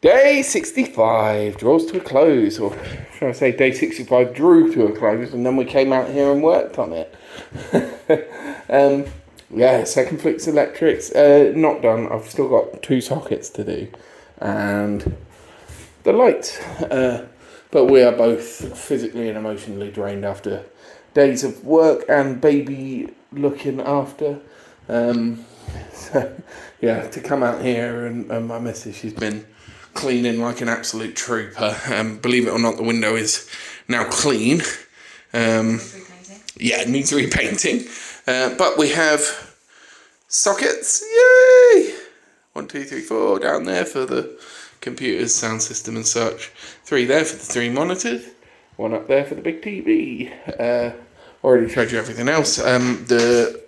Day 65 draws to a close, or should I say day 65 drew to a close, and then we came out here and worked on it. Yeah, second fix electrics, not done. I've still got 2 sockets to do, and the lights. But we are both physically and emotionally drained after days of work and baby looking after. So, yeah, to come out here and my missus, she's been cleaning like an absolute trooper. Believe it or not, the window is now clean. Yeah, it needs repainting. But we have sockets. Yay! 1, 2, 3, 4 down there for the computer's sound system and such. 3 there for the 3 monitors. 1 up there for the big TV. Already showed you everything else. The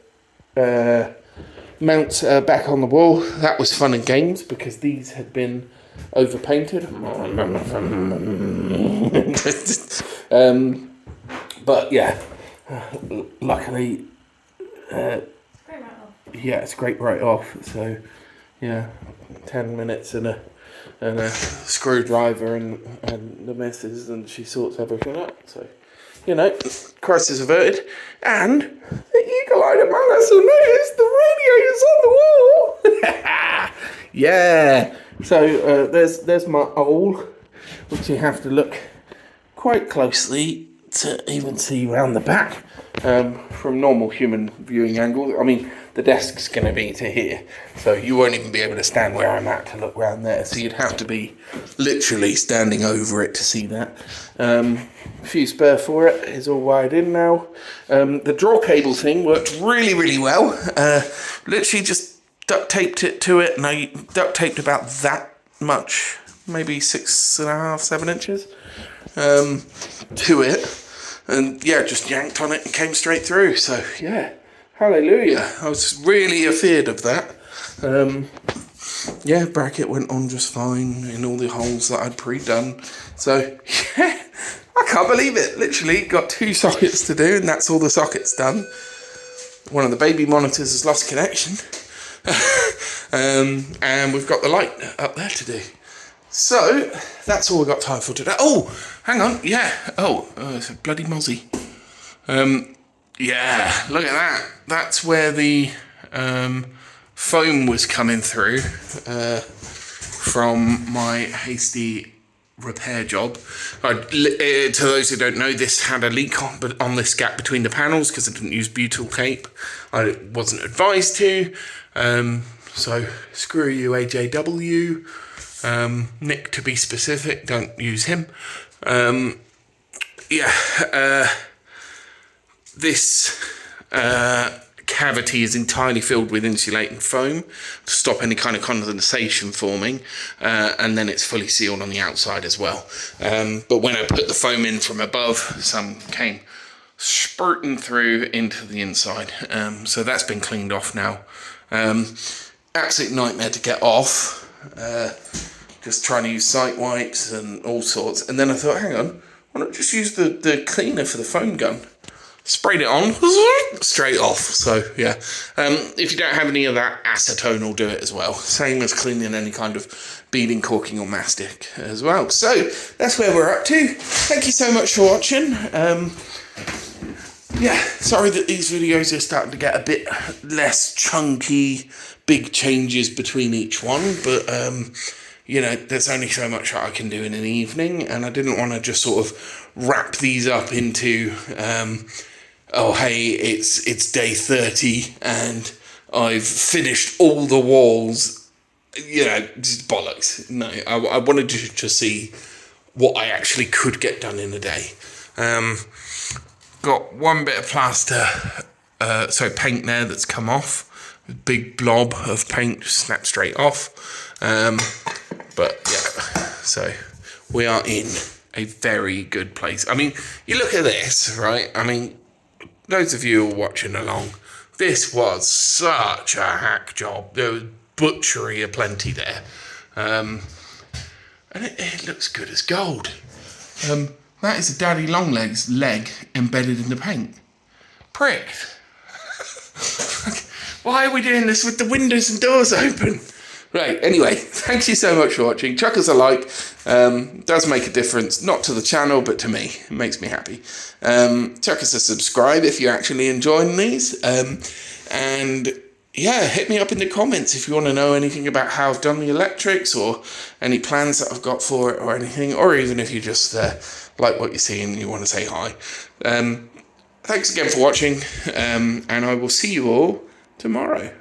mount back on the wall. That was fun and games because these had been overpainted. But yeah, luckily, yeah, it's great right off. So yeah, 10 minutes and a screwdriver and the missus, and she sorts everything out. So, you know, crisis averted. And the eagle-eyed among us will notice the radiator's on the wall. Yeah. So there's my owl, which you have to look quite closely to even see around the back from normal human viewing angle. I mean, the desk's going to be to here, so you won't even be able to stand where I'm at to look round there. So you'd have to be literally standing over it to see that. Fuse spur for it is all wired in now. The draw cable thing worked really, really well. Literally just duct taped it to it, and I duct taped about that much, maybe 6.5, 7 inches to it, and yeah, just yanked on it and came straight through. So yeah, hallelujah. I was really afeard of that. Yeah, bracket went on just fine in all the holes that I'd pre-done. So yeah, I can't believe it. Literally got 2 sockets to do, and that's all the sockets done. One of the baby monitors has lost connection. And we've got the light up there to do. So that's all we've got time for today. Oh, hang on, yeah. It's a bloody mozzie. Yeah, look at that. That's where the foam was coming through from my hasty repair job. To those who don't know, this had a leak on this gap between the panels because I didn't use butyl tape. I wasn't advised to. So screw you, AJW. Nick, to be specific, don't use him. This cavity is entirely filled with insulating foam to stop any kind of condensation forming, and then it's fully sealed on the outside as well. But when I put the foam in from above, some came spurting through into the inside. So that's been cleaned off now. Absolute nightmare to get off. Just trying to use site wipes and all sorts. And then I thought, hang on, why not just use the cleaner for the foam gun? Sprayed it on, straight off. So yeah, if you don't have any of that, acetone will do it as well. Same as cleaning any kind of beading, corking or mastic as well. So that's where we're up to. Thank you so much for watching. Yeah, sorry that these videos are starting to get a bit less chunky, big changes between each one, but you know, there's only so much that I can do in an evening, and I didn't want to just sort of wrap these up into oh hey, it's day 30 and I've finished all the walls, you know, just bollocks. No, I wanted to see what I actually could get done in a day. Got one bit of plaster, paint there that's come off. A big blob of paint just snapped straight off. But yeah, so we are in a very good place. I mean, you look at this, right? I mean, those of you who are watching along, this was such a hack job. There was butchery aplenty there. And it looks good as gold. That is a daddy longlegs leg embedded in the paint. Prick. Why are we doing this with the windows and doors open? Right, anyway, thank you so much for watching. Chuck us a like. Does make a difference, not to the channel, but to me. It makes me happy. Chuck us a subscribe if you're actually enjoying these. And yeah, hit me up in the comments if you want to know anything about how I've done the electrics, or any plans that I've got for it or anything, or even if you just like what you see and you want to say hi. Thanks again for watching, and I will see you all tomorrow.